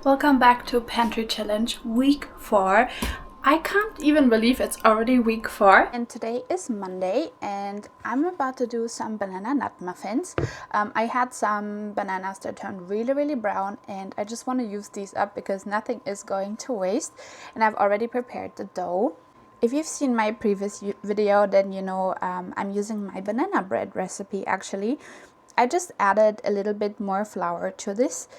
Welcome back to Pantry Challenge week 4. I can't even believe it's already week 4. And today is Monday and I'm about to do some banana nut muffins. I had some bananas that turned really brown and I just want to use these up because nothing is going to waste. And I've already prepared the dough. If you've seen my previous video, then you know I'm using my banana bread recipe actually. I just added a little bit more flour to this.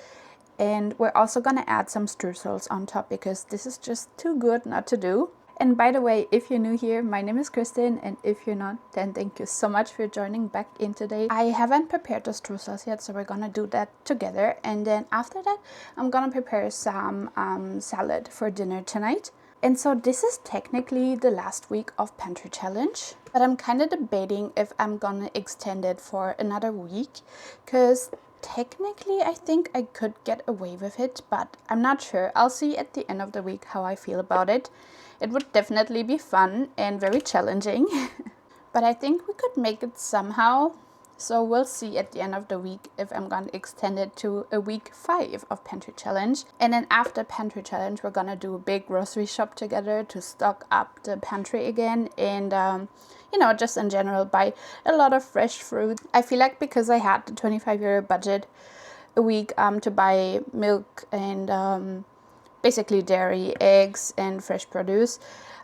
And we're also gonna add some streusels on top because this is just too good not to do. And by the way, if you're new here, my name is Kristen, and if you're not, then thank you so much for joining back in today. I haven't prepared the streusels yet, so we're gonna do that together. And then after that, I'm gonna prepare some salad for dinner tonight. And so this is technically the last week of Pantry Challenge, but I'm kind of debating if I'm gonna extend it for another week because technically I think I could get away with it, but I'm not sure. I'll see at the end of the week how I feel about it. It would definitely be fun and very challenging, but I think we could make it somehow. So we'll see at the end of the week if I'm gonna extend it to a week 5 of Pantry Challenge. And then after Pantry Challenge, we're gonna do a big grocery shop together to stock up the pantry again and you know, just in general buy a lot of fresh fruit. I feel like because I had the 25 € budget a week to buy milk and basically dairy, eggs and fresh produce,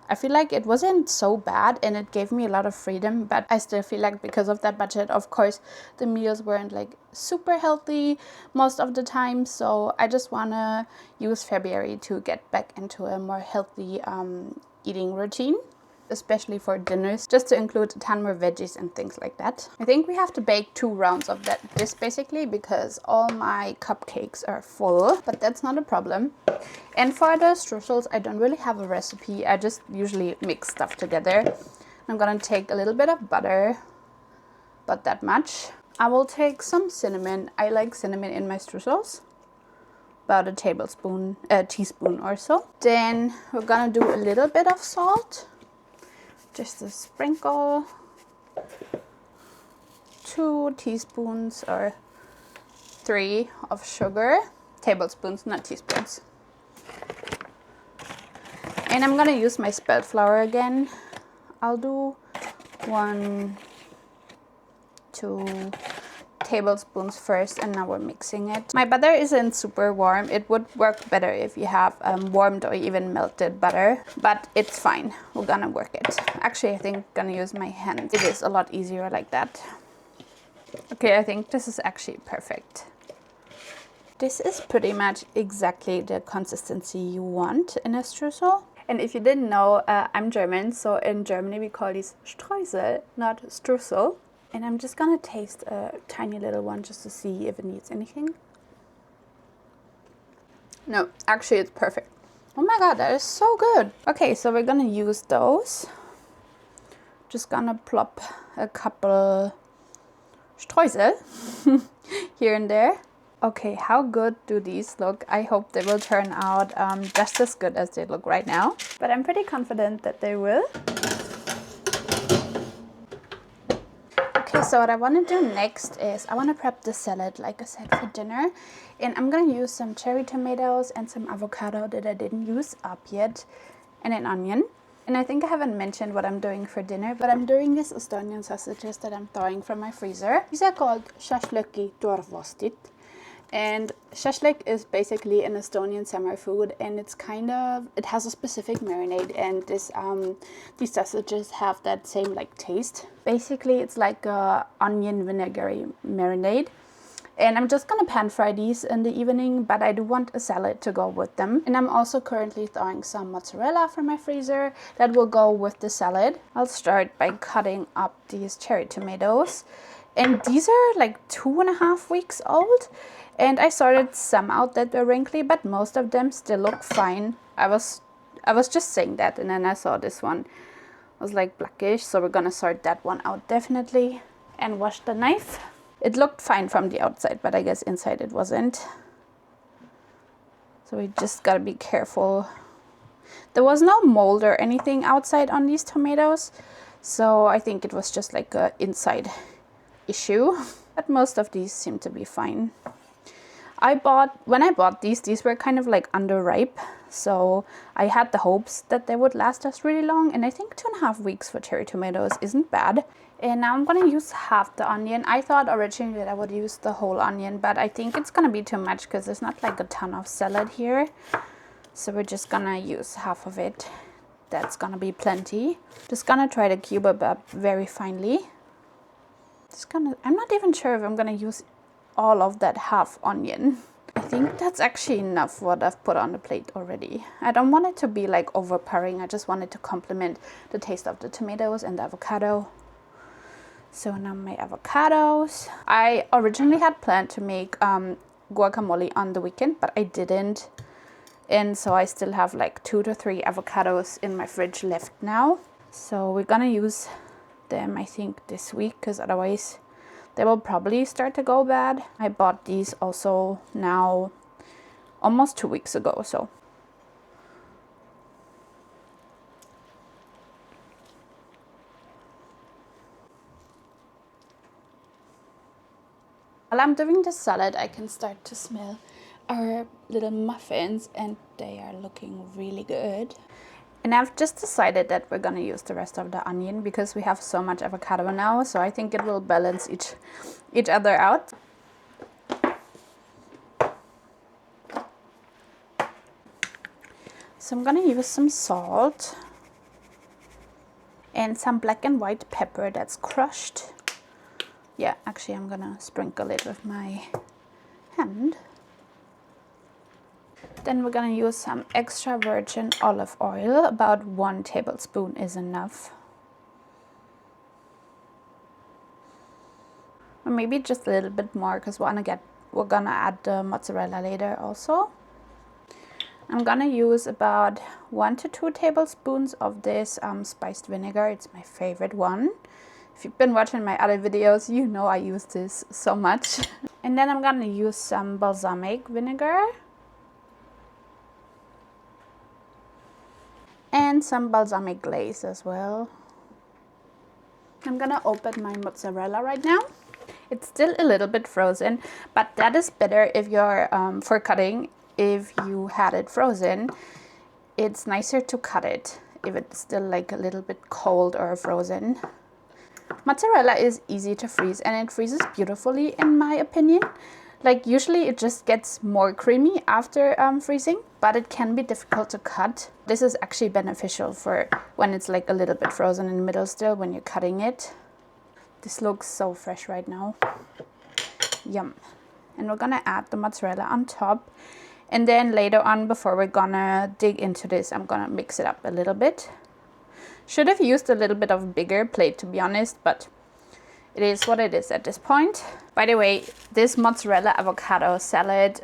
I feel like it wasn't so bad and it gave me a lot of freedom, but I still feel like because of that budget, of course, the meals weren't like super healthy most of the time. So I just want to use February to get back into a more healthy eating routine, especially for dinners, just to include a ton more veggies and things like that. I think we have to bake 2 rounds of this basically because all my cupcakes are full, but that's not a problem. And for the streusels, I don't really have a recipe. I just usually mix stuff together. I'm gonna take a little bit of butter, but that much. I will take some cinnamon. I like cinnamon in my streusels. About a teaspoon or so. Then we're gonna do a little bit of salt. Just a sprinkle, 2 teaspoons or 3 of sugar, tablespoons, not teaspoons. And I'm gonna use my spelt flour again. I'll do 1, 2 tablespoons first, and now we're mixing it. My butter isn't super warm. It would work better if you have warmed or even melted butter, but it's fine. We're gonna work it. Actually, I think I'm gonna use my hands. It is a lot easier like that. Okay, I think this is actually perfect. This is pretty much exactly the consistency you want in a streusel. And if you didn't know, I'm German, so in Germany we call these Streusel, not Streusel. And I'm just gonna taste a tiny little one just to see if it needs anything. No, actually it's perfect. Oh my god, that is so good. Okay, so we're gonna use those. Just gonna plop a couple Streusel here and there. Okay, how good do these look? I hope they will turn out just as good as they look right now. But I'm pretty confident that they will. Okay, so what I want to do next is I want to prep the salad, like I said, for dinner. And I'm going to use some cherry tomatoes and some avocado that I didn't use up yet, and an onion. And I think I haven't mentioned what I'm doing for dinner, but I'm doing these Estonian sausages that I'm thawing from my freezer. These are called shashlõki torvostit. And shashlik is basically an Estonian summer food, and it has a specific marinade, and these sausages have that same like taste. Basically, it's like a onion vinegary marinade. And I'm just gonna pan fry these in the evening, but I do want a salad to go with them. And I'm also currently thawing some mozzarella from my freezer that will go with the salad. I'll start by cutting up these cherry tomatoes. And these are like 2.5 weeks old. And I sorted some out that were wrinkly, but most of them still look fine. I was just saying that, and then I saw this one was like blackish, so we're gonna sort that one out definitely. And wash the knife. It looked fine from the outside, but I guess inside it wasn't. So we just gotta be careful. There was no mold or anything outside on these tomatoes, so I think it was just like a inside issue. But most of these seem to be fine. When I bought these were kind of like underripe, so I had the hopes that they would last us really long, and I think 2.5 weeks for cherry tomatoes isn't bad. And now I'm gonna use half the onion. I thought originally that I would use the whole onion, but I think it's gonna be too much because there's not like a ton of salad here. So we're just gonna use half of it. That's gonna be plenty. Just gonna try to cube it up very finely. I'm not even sure if I'm gonna use all of that half onion. I think that's actually enough what I've put on the plate already. I don't want it to be like overpowering. I just want it to complement the taste of the tomatoes and the avocado. So now my avocados. I originally had planned to make guacamole on the weekend, but I didn't. And so I still have like 2 to 3 avocados in my fridge left now. So we're gonna use them, I think, this week, because otherwise they will probably start to go bad. I bought these also now almost 2 weeks ago, so. While I'm doing the salad, I can start to smell our little muffins, and they are looking really good. And I've just decided that we're gonna use the rest of the onion because we have so much avocado now, so I think it will balance each other out. So I'm gonna use some salt and some black and white pepper that's crushed. Yeah, actually I'm gonna sprinkle it with my hand. Then we're gonna use some extra virgin olive oil. About 1 tablespoon is enough. Or maybe just a little bit more because we're gonna add the mozzarella later also. I'm gonna use about 1 to 2 tablespoons of this spiced vinegar. It's my favorite one. If you've been watching my other videos, you know I use this so much. And then I'm gonna use some balsamic vinegar. And some balsamic glaze as well. I'm gonna open my mozzarella right now. It's still a little bit frozen, but that is better if you're for cutting. If you had it frozen, it's nicer to cut it if it's still like a little bit cold or frozen. Mozzarella is easy to freeze, and it freezes beautifully in my opinion. Like usually it just gets more creamy after freezing, but it can be difficult to cut. This is actually beneficial for when it's like a little bit frozen in the middle still when you're cutting it. This looks so fresh right now. Yum. And we're gonna add the mozzarella on top. And then later on, before we're gonna dig into this, I'm gonna mix it up a little bit. Should have used a little bit of a bigger plate to be honest, but it is what it is at this point. By the way, this mozzarella avocado salad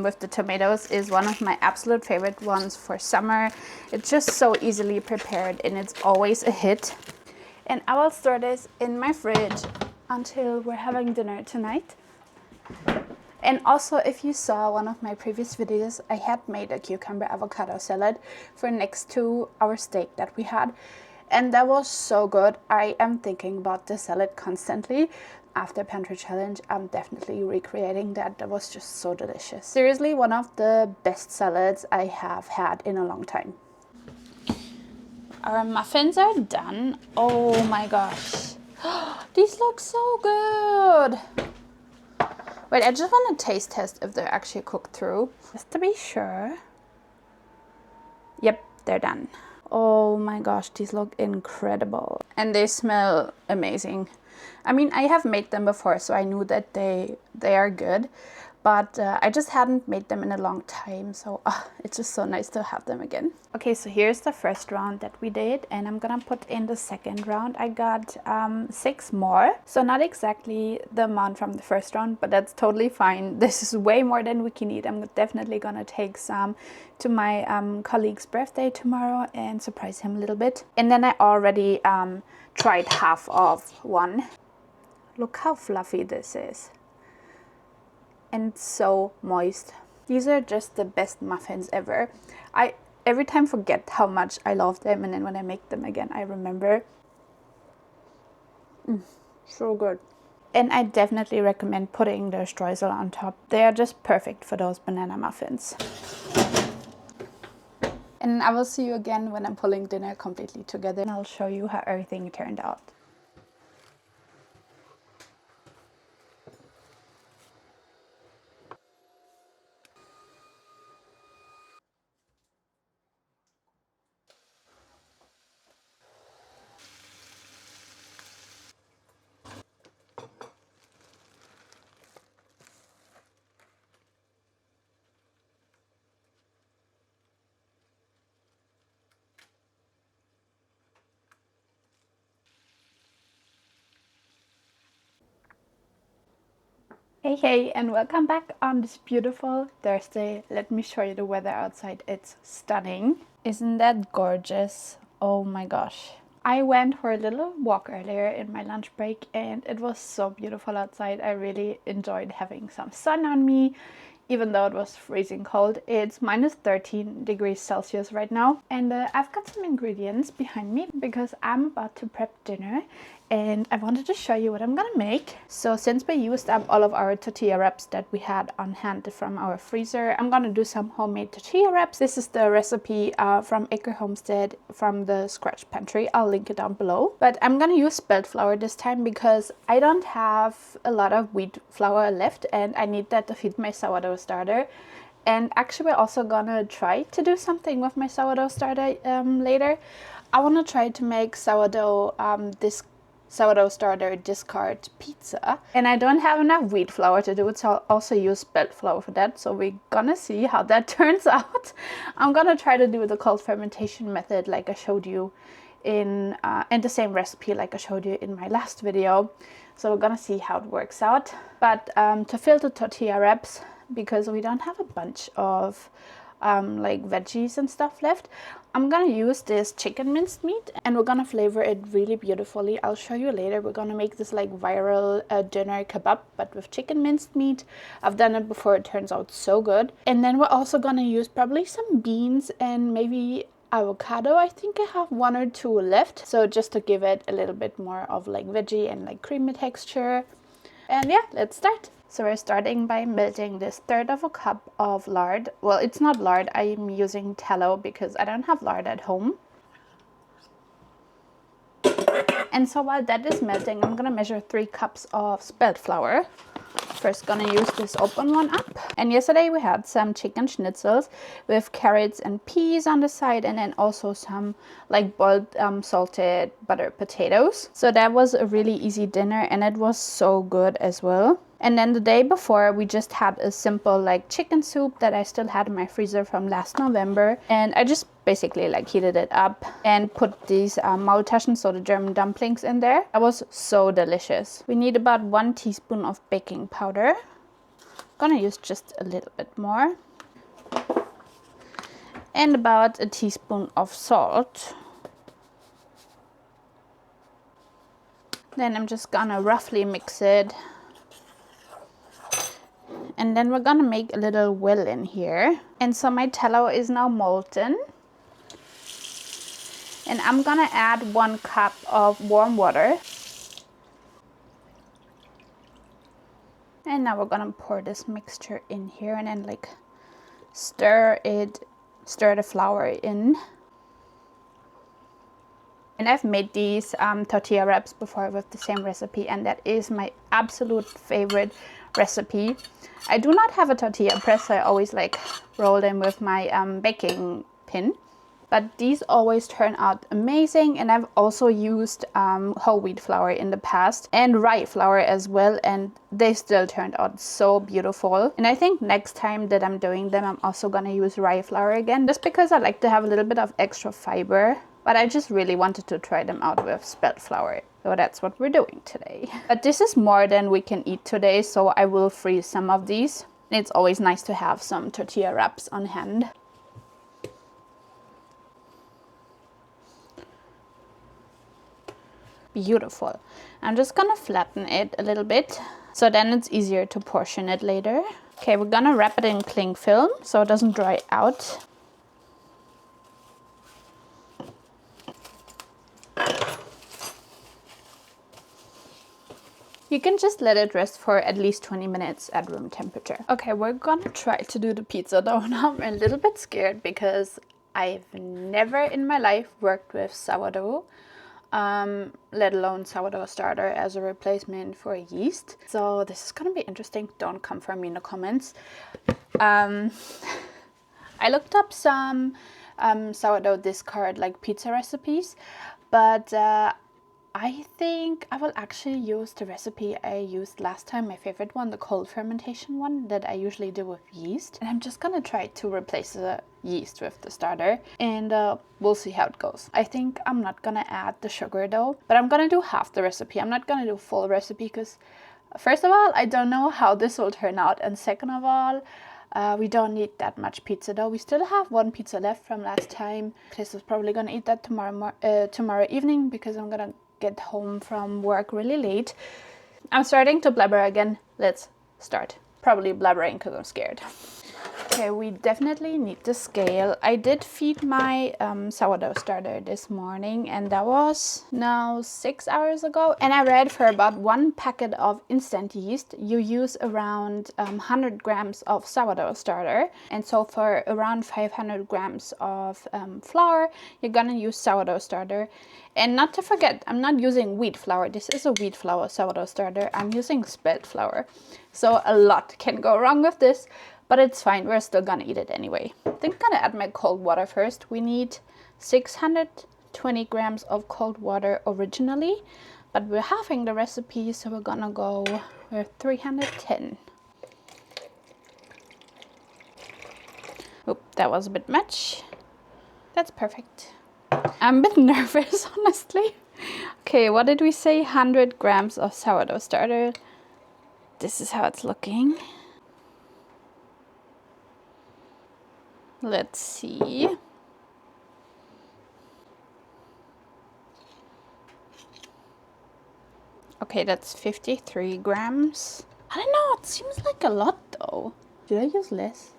with the tomatoes is one of my absolute favorite ones for summer. It's just so easily prepared and it's always a hit. And I will store this in my fridge until we're having dinner tonight. And also, if you saw one of my previous videos, I had made a cucumber avocado salad for next to our steak that we had. And that was so good. I am thinking about the salad constantly. After Pantry challenge, I'm definitely recreating that. That was just so delicious. Seriously, one of the best salads I have had in a long time. Our muffins are done. Oh my gosh. These look so good. Wait, I just want to taste test if they're actually cooked through. Just to be sure. Yep, they're done. Oh my gosh, these look incredible. And they smell amazing. I mean, I have made them before, so I knew that they are good. But I just hadn't made them in a long time, so it's just so nice to have them again. Okay, so here's the first round that we did, and I'm gonna put in the second round. I got 6 more, so not exactly the amount from the first round, but that's totally fine. This is way more than we can eat. I'm definitely gonna take some to my colleague's birthday tomorrow and surprise him a little bit. And then I already tried half of one. Look how fluffy this is. And so moist. These are just the best muffins ever. I every time forget how much I love them, and then when I make them again I remember. So good. And I definitely recommend putting the streusel on top. They are just perfect for those banana muffins. And I will see you again when I'm pulling dinner completely together, and I'll show you how everything turned out. Hey hey, and welcome back on this beautiful Thursday. Let me show you the weather outside. It's stunning. Isn't that gorgeous? Oh my gosh. I went for a little walk earlier in my lunch break and it was so beautiful outside. I really enjoyed having some sun on me, even though it was freezing cold. It's minus 13 degrees Celsius right now. And I've got some ingredients behind me because I'm about to prep dinner. And I wanted to show you what I'm gonna make. So since we used up all of our tortilla wraps that we had on hand from our freezer, I'm gonna do some homemade tortilla wraps. This is the recipe from Homestead from the Scratch Pantry. I'll link it down below. But I'm gonna use spelt flour this time because I don't have a lot of wheat flour left and I need that to feed my sourdough starter. And actually we're also gonna try to do something with my sourdough starter later. I wanna try to make sourdough starter discard pizza, and I don't have enough wheat flour to do it, so I'll also use spelt flour for that. So we're gonna see how that turns out. I'm gonna try to do the cold fermentation method like I showed you in and the same recipe like I showed you in my last video. So we're gonna see how it works out. But to fill the tortilla wraps, because we don't have a bunch of like veggies and stuff left, I'm gonna use this chicken minced meat and we're gonna flavor it really beautifully. I'll show you later. We're gonna make this like viral dinner kebab but with chicken minced meat. I've done it before, it turns out so good. And then we're also gonna use probably some beans and maybe avocado. I think I have 1 or 2 left, so just to give it a little bit more of like veggie and like creamy texture. And yeah, let's start. So we're starting by melting this 1/3 of a cup of lard. Well, it's not lard, I'm using tallow because I don't have lard at home. And so while that is melting, I'm gonna measure 3 cups of spelt flour. First gonna use this open one up. And yesterday we had some chicken schnitzels with carrots and peas on the side, and then also some like boiled salted butter potatoes. So that was a really easy dinner and it was so good as well. And then the day before we just had a simple like chicken soup that I still had in my freezer from last November, and I just basically like heated it up and put these Maultaschen, so the German dumplings, in there. That was so delicious. We need about 1 teaspoon of baking powder. I'm gonna use just a little bit more. And about a teaspoon of salt. Then I'm just gonna roughly mix it. And then we're gonna make a little well in here. And so my tallow is now molten. And I'm gonna add 1 cup of warm water. And now we're gonna pour this mixture in here and then like stir the flour in. And I've made these tortilla wraps before with the same recipe, and that is my absolute favorite recipe. I do not have a tortilla press, so I always like roll them with my baking pin. But these always turn out amazing, and I've also used whole wheat flour in the past and rye flour as well, and they still turned out so beautiful. And I think next time that I'm doing them, I'm also gonna use rye flour again, just because I like to have a little bit of extra fiber. But I just really wanted to try them out with spelt flour. So that's what we're doing today. But this is more than we can eat today, so I will freeze some of these. And it's always nice to have some tortilla wraps on hand. Beautiful. I'm just gonna flatten it a little bit, so then it's easier to portion it later. Okay, we're gonna wrap it in cling film so it doesn't dry out. You can just let it rest for at least 20 minutes at room temperature. Okay, we're gonna try to do the pizza dough now. I'm a little bit scared because I've never in my life worked with sourdough, let alone sourdough starter as a replacement for yeast. So this is gonna be interesting. Don't come for me in the comments. I looked up some sourdough discard like pizza recipes, but I think I will actually use the recipe I used last time, my favorite one, the cold fermentation one that I usually do with yeast. And I'm just gonna try to replace the yeast with the starter, and we'll see how it goes. I think I'm not gonna add the sugar though, but I'm gonna do half the recipe. I'm not gonna do full recipe because first of all, I don't know how this will turn out, and second of all, we don't need that much pizza dough. We still have one pizza left from last time. Chris is probably gonna eat that tomorrow evening because I'm gonna get home from work really late. I'm starting to blabber again. Let's start. Probably blabbering because I'm scared. Okay, we definitely need the scale. I did feed my sourdough starter this morning, and that was now 6 hours ago. And I read for about 1 packet of instant yeast, you use around 100 grams of sourdough starter. And so for around 500 grams of flour, you're gonna use sourdough starter. And not to forget, I'm not using wheat flour. This is a wheat flour sourdough starter. I'm using spelt flour. So a lot can go wrong with this, but it's fine. We're still gonna eat it anyway. I think I'm gonna add my cold water first. We need 620 grams of cold water originally, but we're halving the recipe, so we're gonna go with 310. Oop, that was a bit much. That's perfect. I'm a bit nervous, honestly. Okay, what did we say? 100 grams of sourdough starter. This is how it's looking. Let's see. Okay, that's 53 grams. I don't know, it seems like a lot though. Did I use less?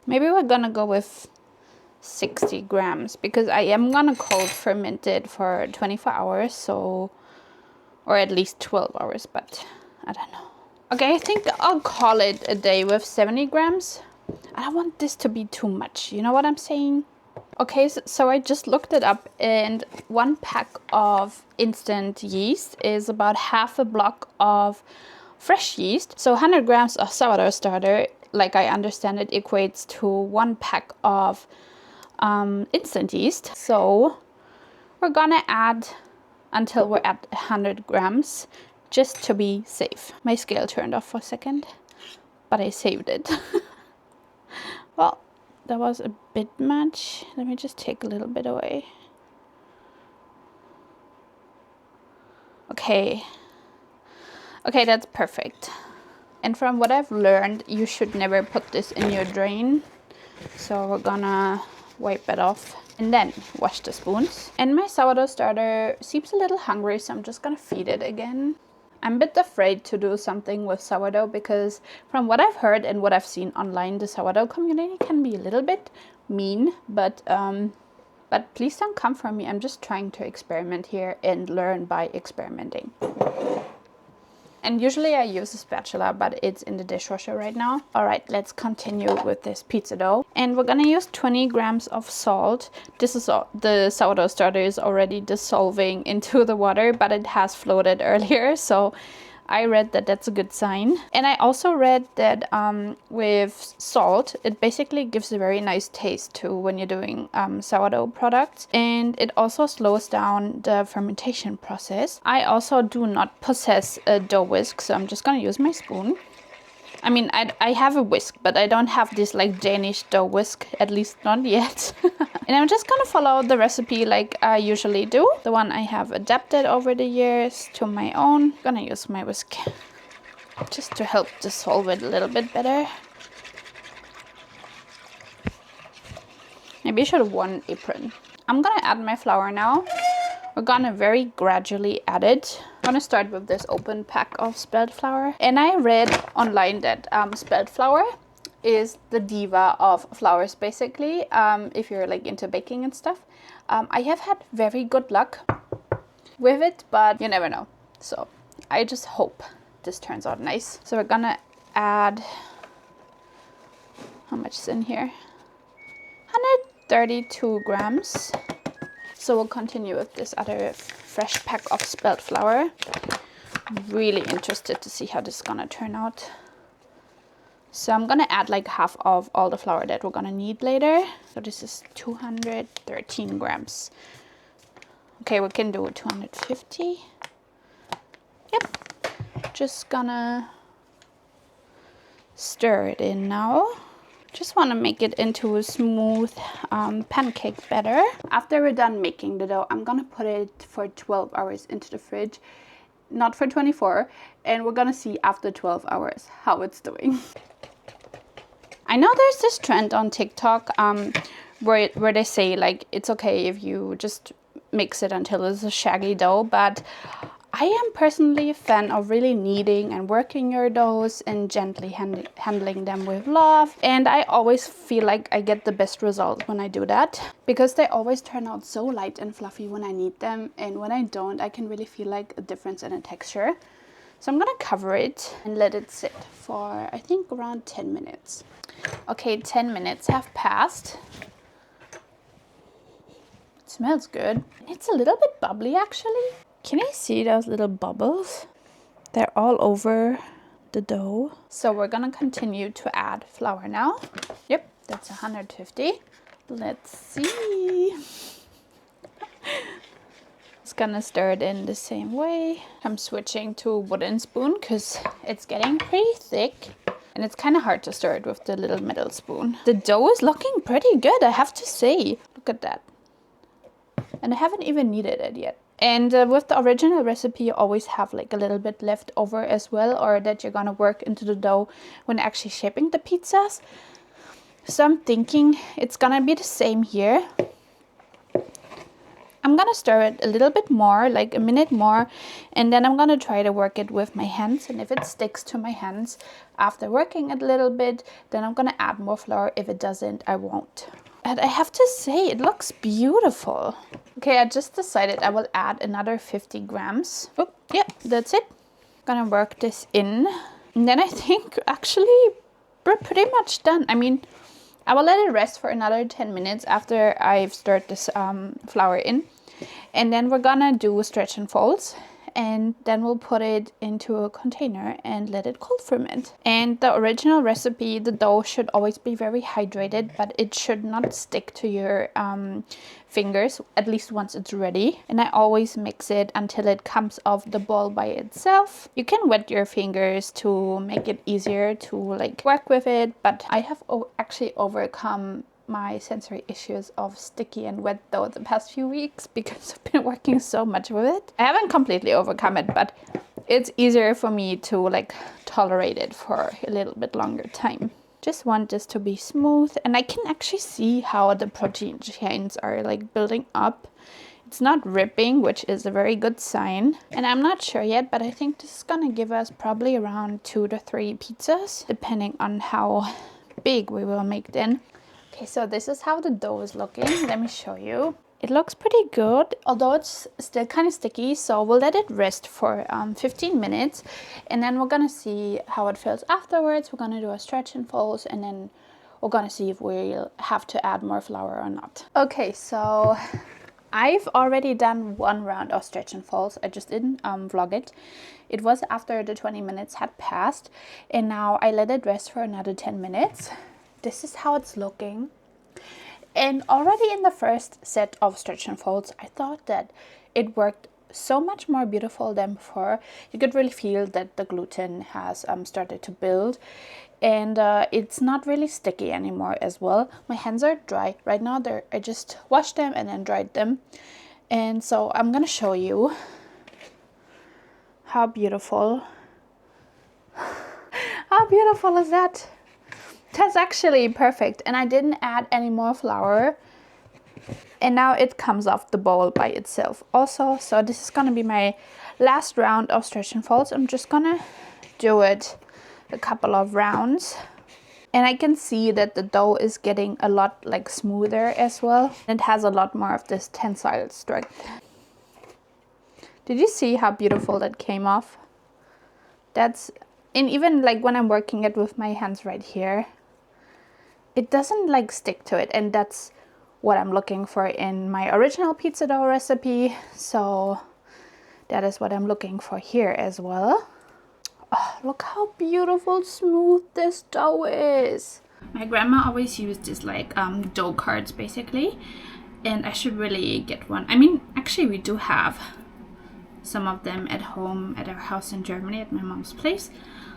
Maybe we're gonna go with 60 grams because I am gonna cold ferment it for 24 hours, so, or at least 12 hours, but I don't know. Okay, I think I'll call it a day with 70 grams. I don't want this to be too much, you know what I'm saying? Okay, so I just looked it up, and 1 pack of instant yeast is about half a block of fresh yeast. So 100 grams of sourdough starter, like I understand it, equates to 1 pack of instant yeast. So we're gonna add until we're at 100 grams just to be safe. My scale turned off for a second, but I saved it. Well, that was a bit much. Let me just take a little bit away. Okay, that's perfect. And from what I've learned, you should never put this in your drain. So we're gonna wipe it off and then wash the spoons. And my sourdough starter seems a little hungry, so I'm just gonna feed it again. I'm a bit afraid to do something with sourdough because from what I've heard and what I've seen online, the sourdough community can be a little bit mean, but please don't come for me. I'm just trying to experiment here and learn by experimenting. And usually I use a spatula, but it's in the dishwasher right now. All right, let's continue with this pizza dough. And we're gonna use 20 grams of salt. This is the sourdough starter is already dissolving into the water, but it has floated earlier, so I read that that's a good sign. And I also read that with salt, it basically gives a very nice taste to when you're doing sourdough products. And it also slows down the fermentation process. I also do not possess a dough whisk, so I'm just gonna use my spoon. I mean, I have a whisk, but I don't have this like Danish dough whisk, at least not yet. And I'm just gonna follow the recipe like I usually do. The one I have adapted over the years to my own. I'm gonna use my whisk just to help dissolve it a little bit better. Maybe I should have worn an apron. I'm gonna add my flour now. We're gonna very gradually add it. I'm gonna start with this open pack of spelt flour. And I read online that spelt flour is the diva of flours, basically, if you're like into baking and stuff. I have had very good luck with it, but you never know. So I just hope this turns out nice. So we're gonna add, how much is in here? 132 grams. So we'll continue with this other fresh pack of spelt flour. I'm really interested to see how this is gonna turn out. So I'm gonna add like half of all the flour that we're gonna need later. So this is 213 grams. Okay, we can do 250. Yep, just gonna stir it in now. Just want to make it into a smooth pancake batter. After we're done making the dough, I'm gonna put it for 12 hours into the fridge, not for 24, and we're gonna see after 12 hours how it's doing. I know there's this trend on TikTok where they say like it's okay if you just mix it until it's a shaggy dough, but I am personally a fan of really kneading and working your doughs and gently handling them with love. And I always feel like I get the best results when I do that, because they always turn out so light and fluffy when I knead them. And when I don't, I can really feel like a difference in the texture. So I'm gonna cover it and let it sit for, I think, around 10 minutes. Okay, 10 minutes have passed. It smells good. It's a little bit bubbly actually. Can you see those little bubbles? They're all over the dough. So we're gonna continue to add flour now. Yep, that's 150. Let's see. Just gonna stir it in the same way. I'm switching to a wooden spoon because it's getting pretty thick. And it's kind of hard to stir it with the little metal spoon. The dough is looking pretty good, I have to say. Look at that. And I haven't even kneaded it yet. And with the original recipe, you always have like a little bit left over as well, or that you're gonna work into the dough when actually shaping the pizzas. So I'm thinking it's gonna be the same here. I'm gonna stir it a little bit more, like a minute more, and then I'm gonna try to work it with my hands. And if it sticks to my hands after working it a little bit, then I'm gonna add more flour. If it doesn't, I won't. And I have to say, it looks beautiful. Okay, I just decided I will add another 50 grams. Oh, yeah, that's it. Gonna work this in. And then I think actually we're pretty much done. I mean, I will let it rest for another 10 minutes after I've stirred this flour in. And then we're gonna do stretch and folds. And then we'll put it into a container and let it cold ferment. And the original recipe, the dough should always be very hydrated, but it should not stick to your fingers, at least once it's ready. And I always mix it until it comes off the ball by itself. You can wet your fingers to make it easier to like work with it, but I have actually overcome my sensory issues of sticky and wet dough the past few weeks because I've been working so much with it. I haven't completely overcome it, but it's easier for me to like tolerate it for a little bit longer time. Just want this to be smooth, and I can actually see how the protein chains are like building up. It's not ripping, which is a very good sign. And I'm not sure yet, but I think this is gonna give us probably around 2 to 3 pizzas, depending on how big we will make them. Okay, so this is how the dough is looking. Let me show you. It looks pretty good, although it's still kind of sticky. So we'll let it rest for 15 minutes. And then we're gonna see how it feels afterwards. We're gonna do a stretch and folds, and then we're gonna see if we'll have to add more flour or not. Okay, so I've already done one round of stretch and folds. I just didn't vlog it. It was after the 20 minutes had passed. And now I let it rest for another 10 minutes. This is how it's looking. And already in the first set of stretch and folds, I thought that it worked so much more beautiful than before. You could really feel that the gluten has started to build, and it's not really sticky anymore as well. My hands are dry right now. I just washed them and then dried them. And so I'm gonna show you how beautiful. How beautiful is that? That's actually perfect, and I didn't add any more flour, and now it comes off the bowl by itself also. So this is gonna be my last round of stretch and folds. I'm just gonna do it a couple of rounds, and I can see that the dough is getting a lot like smoother as well. It has a lot more of this tensile strength. Did you see how beautiful that came off? And even like when I'm working it with my hands right here, it doesn't like stick to it, and that's what I'm looking for in my original pizza dough recipe. So that is what I'm looking for here as well. Oh, look how beautiful smooth this dough is. My grandma always used this like dough cards basically, and I should really get one. I mean, actually we do have some of them at home at our house in Germany at my mom's place.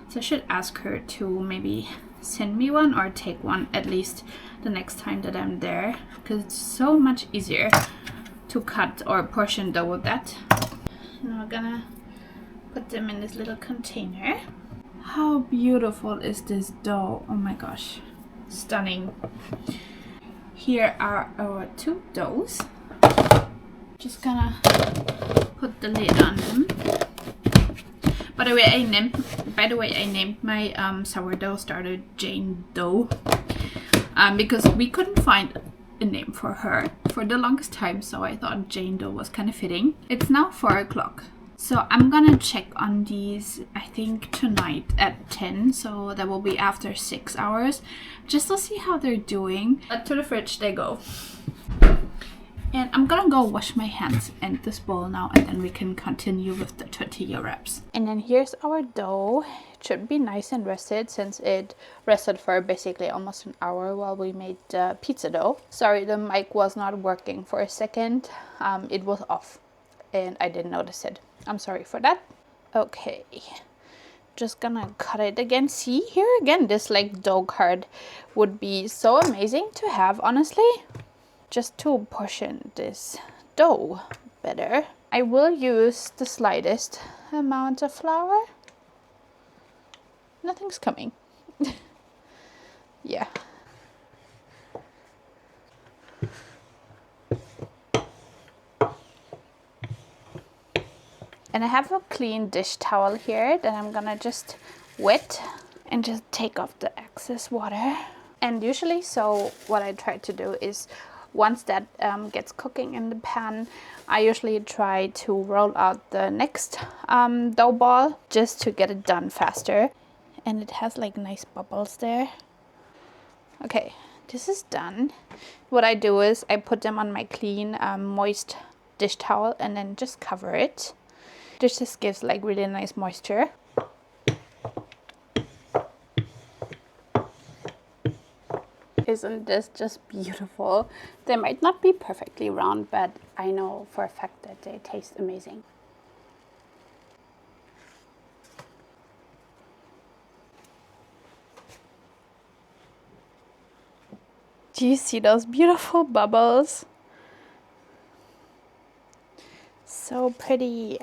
So I should ask her to maybe send me one or take one at least the next time that I'm there, because it's so much easier to cut or portion dough with that. Now we're gonna put them in this little container. How beautiful is this dough? Oh my gosh, stunning. Here are our two doughs. Just gonna put the lid on them. By the way, I named my sourdough starter Jane Dough because we couldn't find a name for her for the longest time, so I thought Jane Doe was kind of fitting. It's now 4 o'clock. So I'm gonna check on these, I think tonight at 10, so that will be after 6 hours, just to see how they're doing. But to the fridge they go. And I'm gonna go wash my hands in this bowl now, and then we can continue with the tortilla wraps. And then here's our dough. It should be nice and rested since it rested for basically almost an hour while we made the pizza dough. Sorry, the mic was not working for a second. It was off and I didn't notice it. I'm sorry for that. Okay, just gonna cut it again. See, here again, this like dough card would be so amazing to have, honestly. Just to portion this dough better, I will use the slightest amount of flour. Nothing's coming. Yeah. And I have a clean dish towel here that I'm gonna just wet and just take off the excess water. And usually, so what I try to do is once that gets cooking in the pan, I usually try to roll out the next dough ball just to get it done faster. And it has like nice bubbles there. Okay, this is done. What I do is I put them on my clean, moist dish towel and then just cover it. This just gives like really nice moisture. Isn't this just beautiful? They might not be perfectly round, but I know for a fact that they taste amazing. Do you see those beautiful bubbles? So pretty.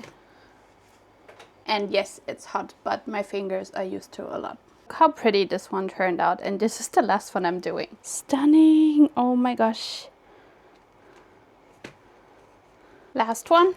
And yes, it's hot, but my fingers are used to a lot. Look how pretty this one turned out, and this is the last one I'm doing. Stunning! Oh my gosh. Last one.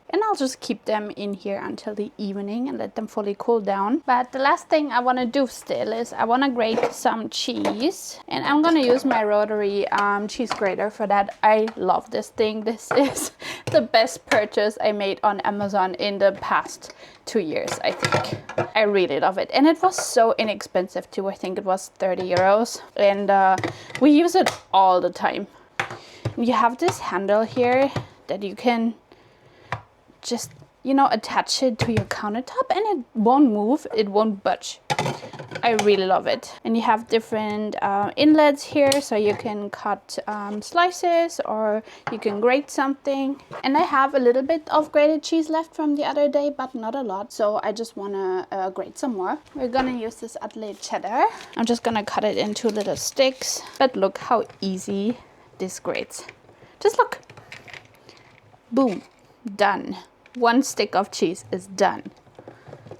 And I'll just keep them in here until the evening and let them fully cool down. But the last thing I want to do still is I want to grate some cheese. And I'm going to use my rotary cheese grater for that. I love this thing. This is the best purchase I made on Amazon in the past 2 years, I think. I really love it. And it was so inexpensive too. I think it was 30 euros. And we use it all the time. You have this handle here that you can just, you know, attach it to your countertop and it won't move, it won't budge. I really love it. And you have different inlets here, so you can cut slices or you can grate something. And I have a little bit of grated cheese left from the other day, but not a lot, so I just want to grate some more. We're gonna use this Adelaide cheddar. I'm just gonna cut it into little sticks, but look how easy this grates. Just look. Boom. Done. 1 stick of cheese is done.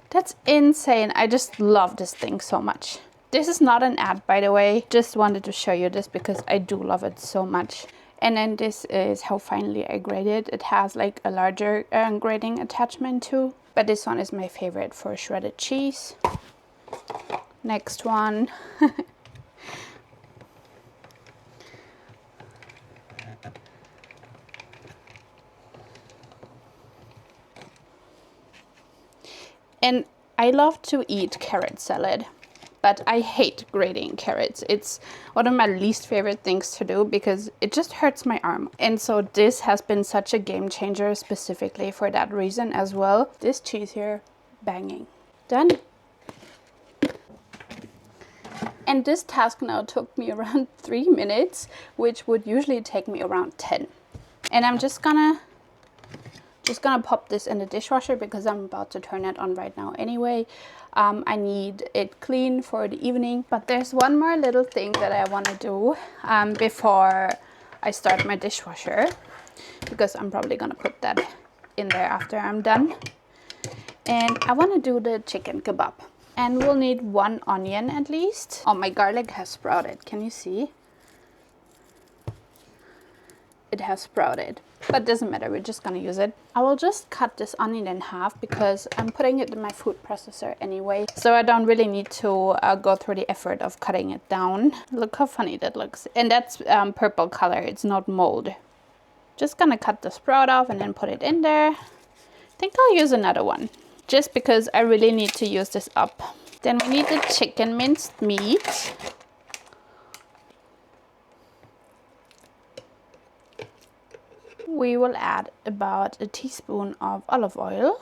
That's insane. I just love this thing so much. This is not an ad, by the way. Just wanted to show you this because I do love it so much. And then this is how finely I grate it. It has like a larger grating attachment too. But this one is my favorite for shredded cheese. Next one. And I love to eat carrot salad, but I hate grating carrots. It's one of my least favorite things to do because it just hurts my arm. And so this has been such a game changer specifically for that reason as well. This cheese here, banging. Done. And this task now took me around 3 minutes, which would usually take me around 10. And I'm just gonna pop this in the dishwasher because I'm about to turn it on right now anyway. I need it clean for the evening. But there's one more little thing that I want to do before I start my dishwasher, because I'm probably gonna put that in there after I'm done. And I want to do the chicken kebab. And we'll need 1 onion at least. Oh, my garlic has sprouted. Can you see? It has sprouted, but doesn't matter. We're just gonna use it. I will just cut this onion in half because I'm putting it in my food processor anyway. So I don't really need to go through the effort of cutting it down. Look how funny that looks. And that's purple color. It's not mold. Just gonna cut the sprout off and then put it in there. I think I'll use another one, just because I really need to use this up. Then we need the chicken minced meat. We will add about a teaspoon of olive oil.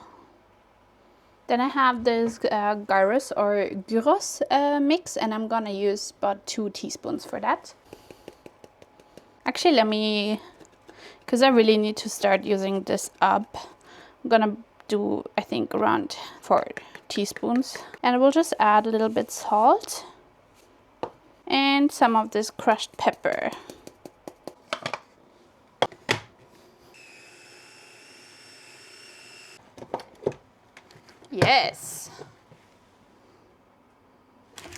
Then I have this gyros or gyros mix, and I'm gonna use about 2 teaspoons for that. Actually, because I really need to start using this up, I'm gonna do, I think, around 4 teaspoons. And we'll just add a little bit salt and some of this crushed pepper. Yes.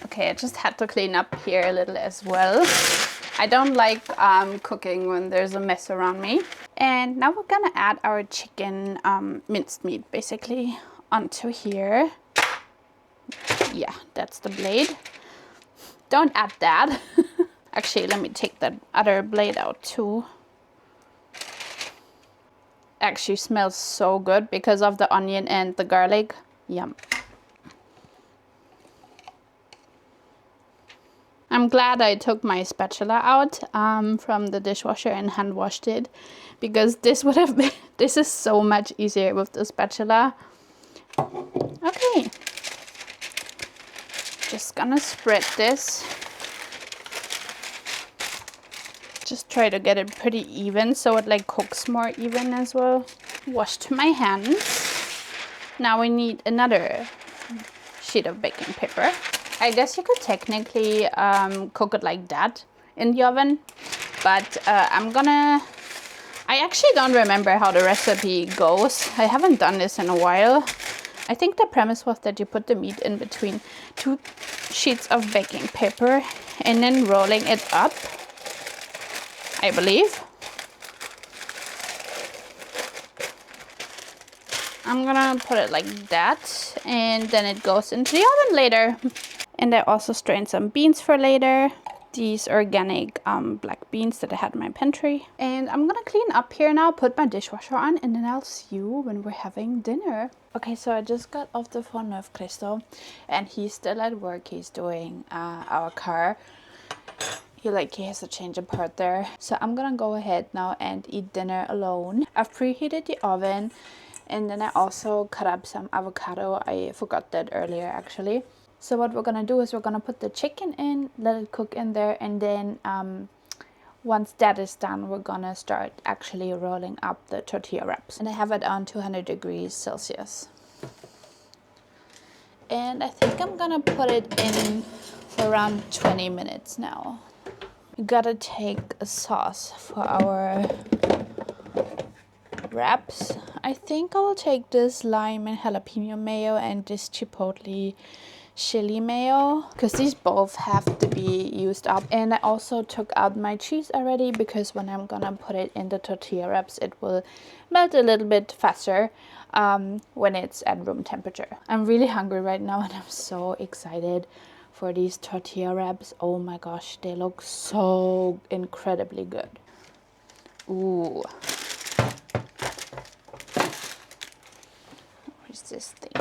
Okay, I just had to clean up here a little as well. I don't like cooking when there's a mess around me. And now we're gonna add our chicken minced meat basically onto here. Yeah, that's the blade. Don't add that. Actually, let me take that other blade out too. Actually smells so good because of the onion and the garlic. Yum. I'm glad I took my spatula out from the dishwasher and hand washed it, because this would have been, this is so much easier with the spatula. Okay. Just gonna spread this. Just try to get it pretty even so it like cooks more even as well. Washed my hands. Now we need another sheet of baking paper. I guess you could technically cook it like that in the oven, but I actually don't remember how the recipe goes. I haven't done this in a while. I think the premise was that you put the meat in between 2 sheets of baking paper and then rolling it up, I believe. I'm gonna put it like that, and then it goes into the oven later. And I also strained some beans for later. These organic black beans that I had in my pantry. And I'm gonna clean up here now, put my dishwasher on, and then I'll see you when we're having dinner. Okay, so I just got off the phone with Christo, and he's still at work. He's doing our car. He has to change a part there. So I'm gonna go ahead now and eat dinner alone. I've preheated the oven, and then I also cut up some avocado. I forgot that earlier actually. So what we're gonna do is we're gonna put the chicken in, let it cook in there, and then once that is done, we're gonna start actually rolling up the tortilla wraps. And I have it on 200 degrees Celsius. And I think I'm gonna put it in for around 20 minutes now. We gotta take a sauce for our wraps. I think I will take this lime and jalapeno mayo and this chipotle chili mayo, because these both have to be used up. And I also took out my cheese already, because when I'm gonna put it in the tortilla wraps, it will melt a little bit faster when it's at room temperature. I'm really hungry right now, and I'm so excited for these tortilla wraps. Oh my gosh, they look so incredibly good. Ooh. Where's this thing?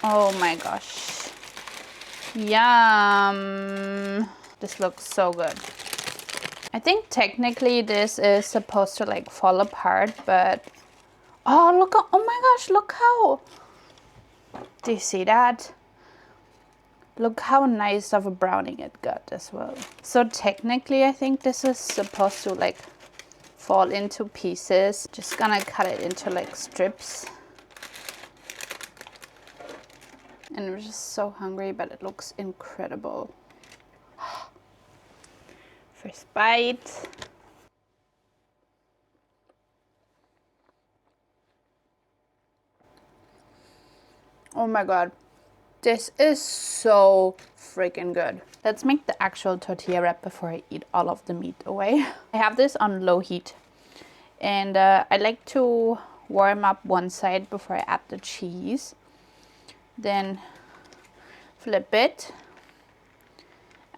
Oh my gosh. Yum. This looks so good. I think technically this is supposed to like fall apart, but oh, look, oh my gosh, look how, do you see that? Look how nice of a browning it got as well. So technically I think this is supposed to like fall into pieces. Just gonna cut it into like strips. And we're just so hungry, but it looks incredible. First bite. Oh my god. This is so freaking good. Let's make the actual tortilla wrap before I eat all of the meat away. I have this on low heat. And I like to warm up one side before I add the cheese. Then flip it.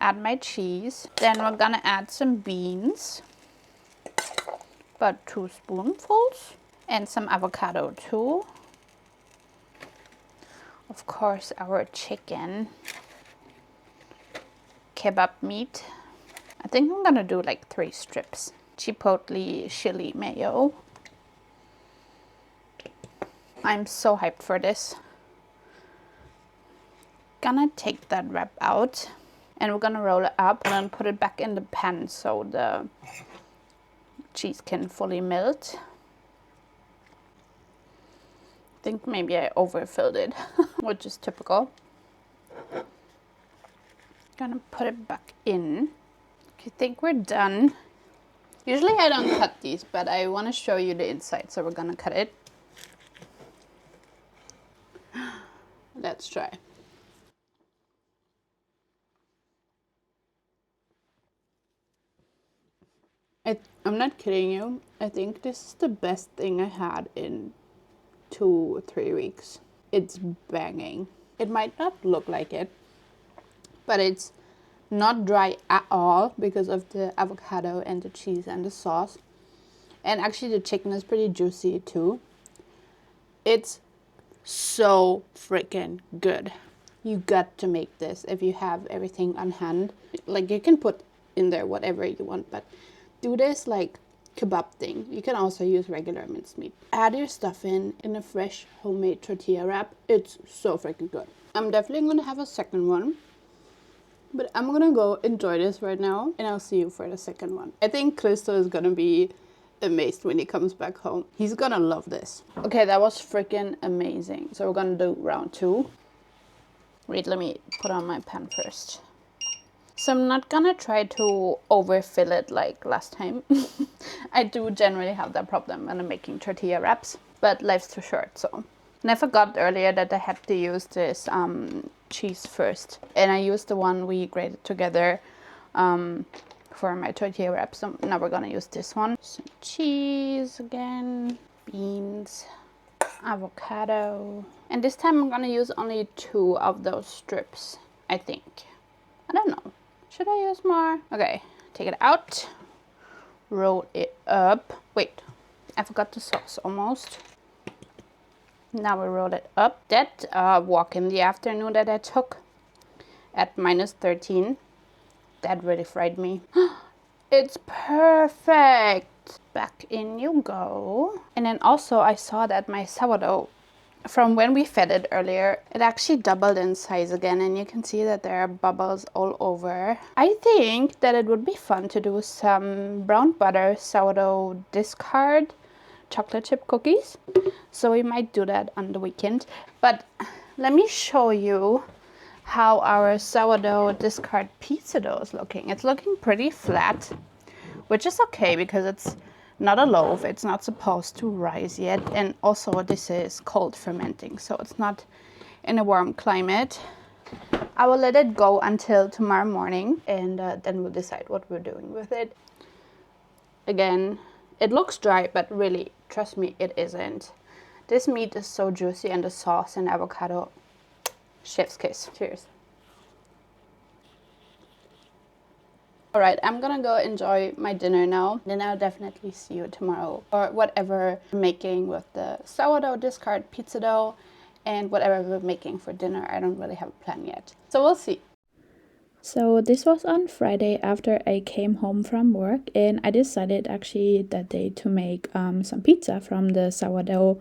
Add my cheese. Then we're gonna add some beans. About 2 spoonfuls. And some avocado too. Of course, our chicken. Kebab meat. I think I'm gonna do like 3 strips. Chipotle chili mayo. I'm so hyped for this. Gonna take that wrap out. And we're gonna roll it up and then put it back in the pan so the cheese can fully melt. I think maybe I overfilled it, which is typical. Gonna put it back in. I think we're done. Usually I don't cut these, but I want to show you the inside, so we're gonna cut it. Let's try. I'm not kidding you. I think this is the best thing I had in 2 or 3 weeks. It's banging. It might not look like it, but it's not dry at all because of the avocado and the cheese and the sauce. And actually the chicken is pretty juicy too. It's so freaking good. You got to make this if you have everything on hand. Like, you can put in there whatever you want, but do this like kebab thing. You can also use regular mincemeat. Add your stuff in a fresh homemade tortilla wrap. It's so freaking good. I'm definitely gonna have a second one, but I'm gonna go enjoy this right now and I'll see you for the second one. I think Christo is gonna be amazed when he comes back home. He's gonna love this. Okay, that was freaking amazing. So we're gonna do round 2. Wait, let me put on my pan first. So I'm not gonna try to overfill it like last time. I do generally have that problem when I'm making tortilla wraps, but life's too short, so. And I forgot earlier that I had to use this cheese first. And I used the one we grated together for my tortilla wrap. So now we're gonna use this one. Some cheese again, beans, avocado. And this time I'm gonna use only 2 of those strips, I think. I don't know. Should I use more? Okay, take it out. Roll it up. Wait, I forgot the sauce almost. Now we roll it up. That walk in the afternoon that I took at -13, that really fried me. It's perfect. Back in you go. And then also I saw that my sourdough, from when we fed it earlier, it actually doubled in size again, and you can see that there are bubbles all over. I think that it would be fun to do some brown butter sourdough discard chocolate chip cookies. So we might do that on the weekend. But let me show you how our sourdough discard pizza dough is looking. It's looking pretty flat, which is okay because it's not a loaf. It's not supposed to rise yet. And also this is cold fermenting, so it's not in a warm climate. I will let it go until tomorrow morning, and then we'll decide what we're doing with it. Again, it looks dry, but really, trust me, it isn't. This meat is so juicy, and the sauce and avocado, chef's kiss. Cheers. All right, I'm gonna go enjoy my dinner now. Then I'll definitely see you tomorrow or whatever I'm making with the sourdough discard pizza dough and whatever we're making for dinner. I don't really have a plan yet, so we'll see. So this was on Friday after I came home from work, and I decided actually that day to make some pizza from the sourdough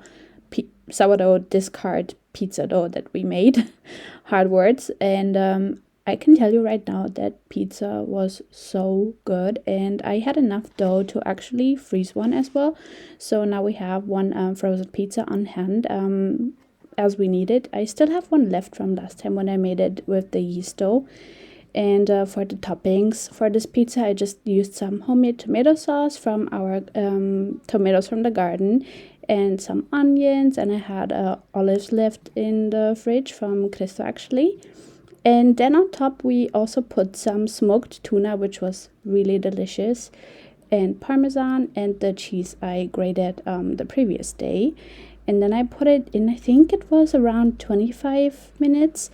discard pizza dough that we made. Hard words. And I can tell you right now that pizza was so good, and I had enough dough to actually freeze one as well. So now we have one frozen pizza on hand as we need it. I still have one left from last time when I made it with the yeast dough. And for the toppings for this pizza, I just used some homemade tomato sauce from our tomatoes from the garden, and some onions, and I had olives left in the fridge from Cristo actually. And then on top we also put some smoked tuna, which was really delicious, and parmesan, and the cheese I grated the previous day. And then I put it in, I think it was around 25 minutes,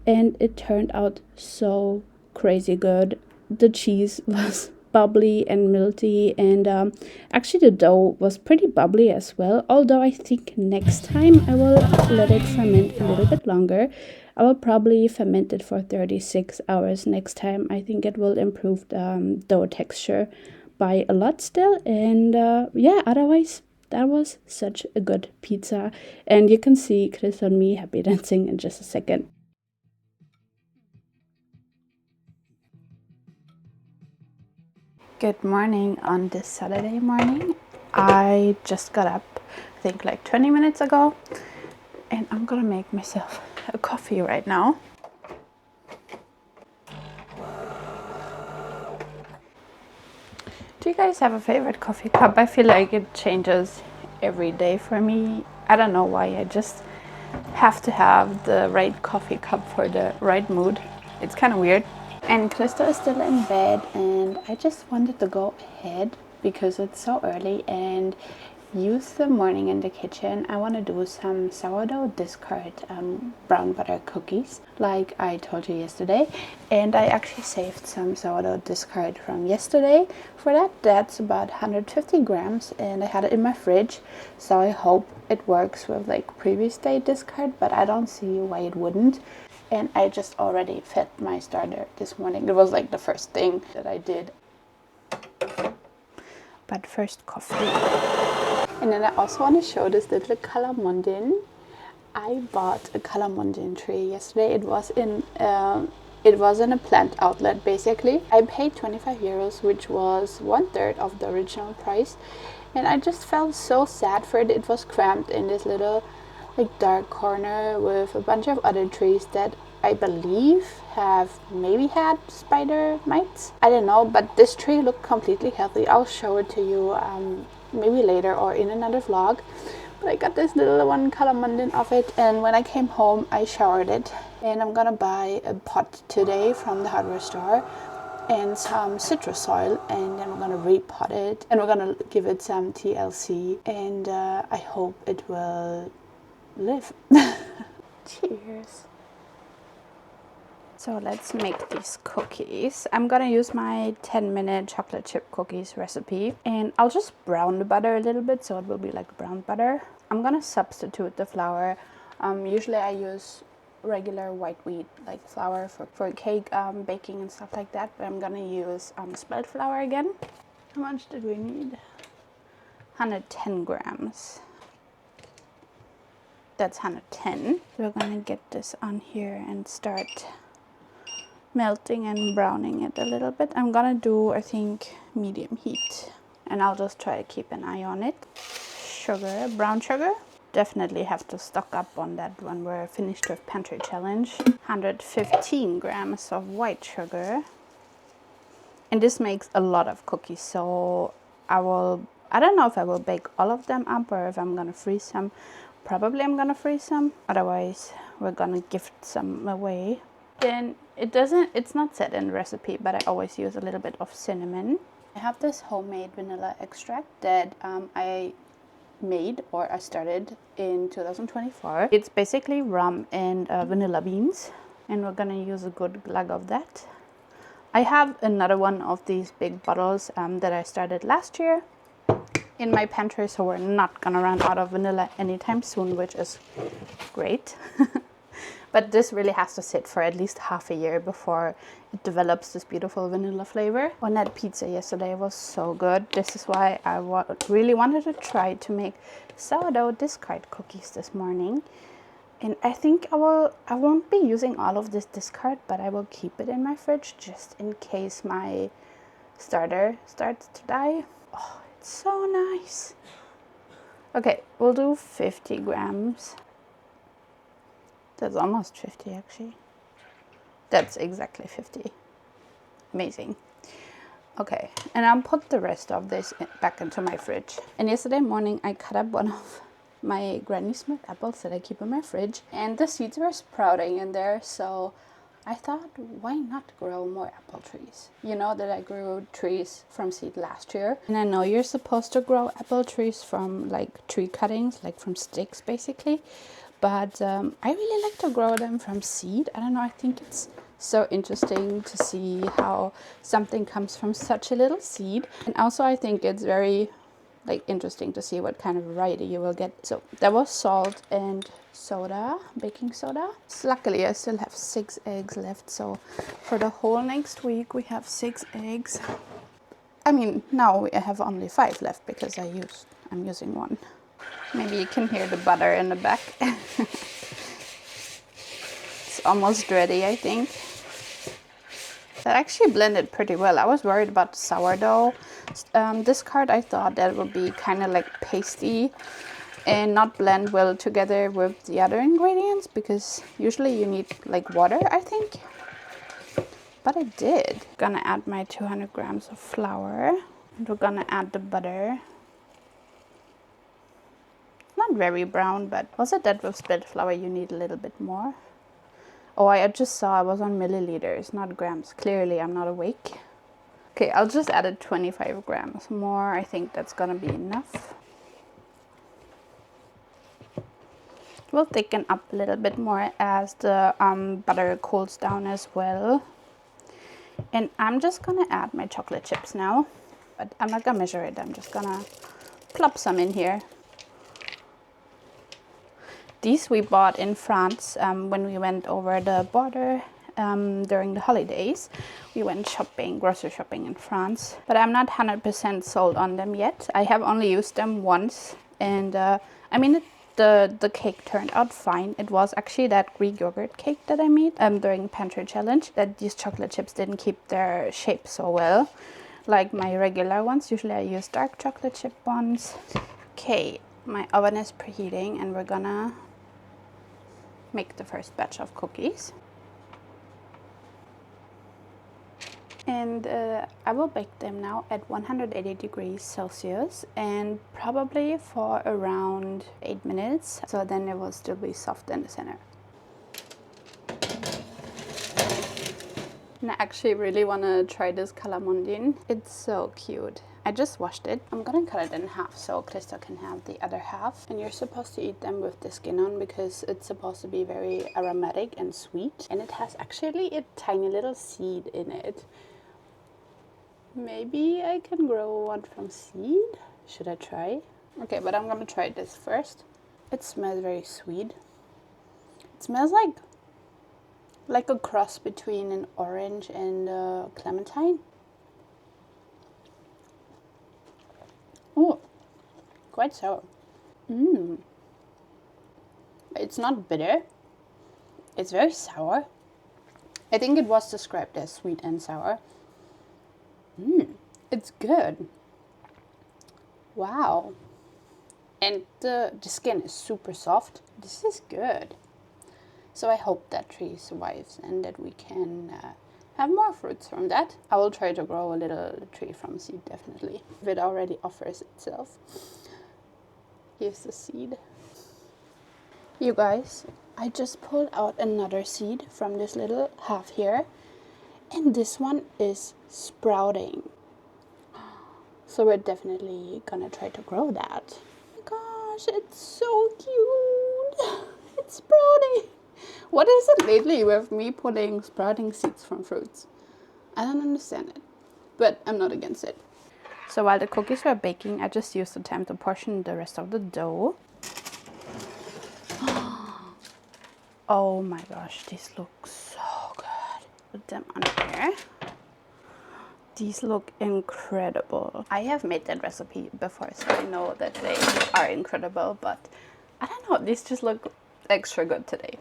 and it turned out so crazy good. The cheese was bubbly and melty, and actually the dough was pretty bubbly as well, although I think next time I will let it ferment a little bit longer. I will probably ferment it for 36 hours next time. I think it will improve the dough texture by a lot still. And yeah, otherwise that was such a good pizza, and you can see Chris and me happy dancing in just a second. Good morning on this Saturday morning. I just got up, I think like 20 minutes ago, and I'm gonna make myself a coffee right now. Do you guys have a favorite coffee cup? I feel like it changes every day for me. I don't know why, I just have to have the right coffee cup for the right mood. It's kind of weird. And Krista is still in bed, and I just wanted to go ahead because it's so early and use the morning in the kitchen. I want to do some sourdough discard brown butter cookies like I told you yesterday, and I actually saved some sourdough discard from yesterday for that. That's about 150 grams, and I had it in my fridge, so I hope it works with like previous day discard, but I don't see why it wouldn't. And I just already fed my starter this morning. It was like the first thing that I did. But first, coffee. And then I also want to show this little calamondin. I bought a calamondin tree yesterday. It was in a plant outlet basically. I paid 25 euros, which was 1/3 of the original price. And I just felt so sad for it. It was cramped in this little like dark corner with a bunch of other trees that I believe have maybe had spider mites. I don't know, but this tree looked completely healthy. I'll show it to you maybe later or in another vlog. But I got this little one calamondin of it, and when I came home I showered it, and I'm gonna buy a pot today from the hardware store and some citrus soil, and then we're gonna repot it and we're gonna give it some TLC, and I hope it will live. Cheers. So let's make these cookies. I'm gonna use my 10-minute chocolate chip cookies recipe, and I'll just brown the butter a little bit so it will be like brown butter. I'm gonna substitute the flour. Usually I use regular white wheat like flour for cake baking and stuff like that, but I'm gonna use spelt flour again. How much did we need? 110 grams. That's 110. We're gonna get this on here and start melting and browning it a little bit. I'm gonna do, I think, medium heat, and I'll just try to keep an eye on it. Sugar, brown sugar. Definitely have to stock up on that when we're finished with Pantry challenge. 115 grams of white sugar. And this makes a lot of cookies, so I don't know if I will bake all of them up or if I'm gonna freeze some. Probably I'm gonna freeze some, otherwise we're gonna gift some away. Then it's not said in the recipe, but I always use a little bit of cinnamon. I have this homemade vanilla extract that I made, or I started in 2024. It's basically rum and vanilla beans, and we're gonna use a good glug of that. I have another one of these big bottles that I started last year. in my pantry, so we're not gonna run out of vanilla anytime soon, which is great. But this really has to sit for at least half a year before it develops this beautiful vanilla flavor. When that pizza yesterday was so good. This is why I really wanted to try to make sourdough discard cookies this morning. And I think I won't be using all of this discard, but I will keep it in my fridge just in case my starter starts to die. Oh, it's so nice. Okay, we'll do 50 grams. That's almost 50 actually. That's exactly 50. Amazing. Okay, and I'll put the rest of this back into my fridge. And yesterday morning I cut up one of my Granny Smith apples that I keep in my fridge, and the seeds were sprouting in there, so I thought, why not grow more apple trees? You know that I grew trees from seed last year, and I know you're supposed to grow apple trees from like tree cuttings, like from sticks basically, but I really like to grow them from seed. I don't know, I think it's so interesting to see how something comes from such a little seed, and also I think it's very like interesting to see what kind of variety you will get. So there was salt and soda, baking soda. So luckily I still have 6 eggs left, so for the whole next week we have 6 eggs. I mean, now we have only 5 left because I'm using 1. Maybe you can hear the butter in the back. It's almost ready, I think. That actually blended pretty well. I was worried about the sourdough discard. I thought that would be kind of like pasty and not blend well together with the other ingredients, because usually you need like water, I think. But it did. Gonna add my 200 grams of flour, and we're gonna add the butter. Not very brown, but was it that with split flour you need a little bit more? Oh, I just saw I was on milliliters, not grams. Clearly, I'm not awake. Okay, I'll just add 25 grams more. I think that's gonna be enough. It will thicken up a little bit more as the butter cools down as well. And I'm just gonna add my chocolate chips now. But I'm not gonna measure it. I'm just gonna plop some in here. These we bought in France when we went over the border during the holidays. We went shopping, grocery shopping in France. But I'm not 100% sold on them yet. I have only used them once. And I mean, the cake turned out fine. It was actually that Greek yogurt cake that I made during Pantry challenge, that these chocolate chips didn't keep their shape so well, like my regular ones. Usually I use dark chocolate chip ones. Okay, my oven is preheating and we're gonna make the first batch of cookies. And I will bake them now at 180 degrees Celsius and probably for around 8 minutes, so then it will still be soft in the center. And I actually really want to try this calamondine. It's so cute. I just washed it. I'm gonna cut it in half so Krista can have the other half. And you're supposed to eat them with the skin on because it's supposed to be very aromatic and sweet. And it has actually a tiny little seed in it. Maybe I can grow one from seed? Should I try? Okay, but I'm gonna try this first. It smells very sweet. It smells like a cross between an orange and a clementine. Oh, quite sour. It's not bitter. It's very sour. I think it was described as sweet and sour. It's good. Wow. And the skin is super soft. This is good. So I hope that tree survives and that we can have more fruits from that. I will try to grow a little tree from seed, definitely. If it already offers itself. Here's the seed. You guys, I just pulled out another seed from this little half here. And this one is sprouting. So we're definitely gonna try to grow that. Oh my gosh, it's so cute. It's sprouting. What is it lately with me putting sprouting seeds from fruits? I don't understand it, but I'm not against it. So while the cookies were baking, I just used the time to portion the rest of the dough. Oh my gosh, these look so good. Put them on here. These look incredible. I have made that recipe before, so I know that they are incredible, but I don't know, these just look extra good today.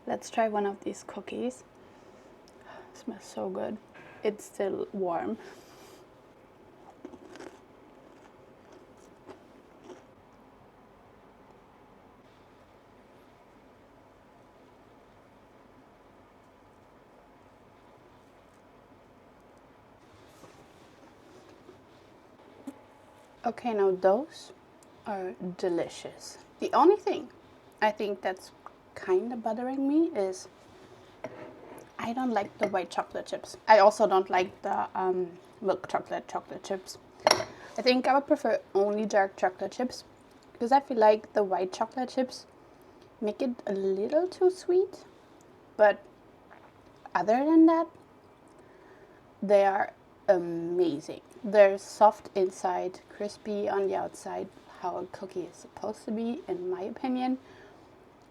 Let's try one of these cookies. It smells so good. It's still warm. Okay, now those are delicious. The only thing I think that's kind of bothering me is I don't like the white chocolate chips. I also don't like the milk chocolate chips. I think I would prefer only dark chocolate chips because I feel like the white chocolate chips make it a little too sweet. But other than that, they are amazing. They're soft inside, crispy on the outside, how a cookie is supposed to be, in my opinion.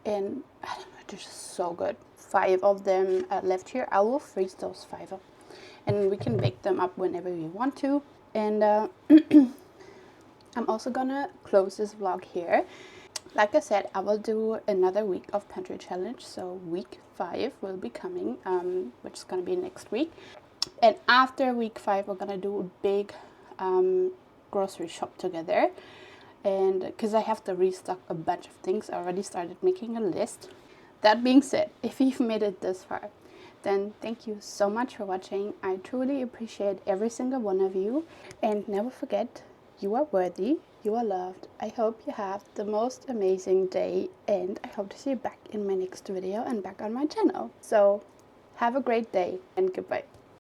And I don't know, they're just so good. 5 of them left here. I will freeze those 5 up, and we can bake them up whenever we want to. And I'm also gonna close this vlog here. Like I said, I will do another week of Pantry Challenge, so week 5 will be coming, which is gonna be next week. And after week 5, we're gonna do a big grocery shop together. And because I have to restock a bunch of things, I already started making a list. That being said, if you've made it this far, then thank you so much for watching. I truly appreciate every single one of you. And never forget, you are worthy, you are loved. I hope you have the most amazing day, and I hope to see you back in my next video and back on my channel. So have a great day and goodbye.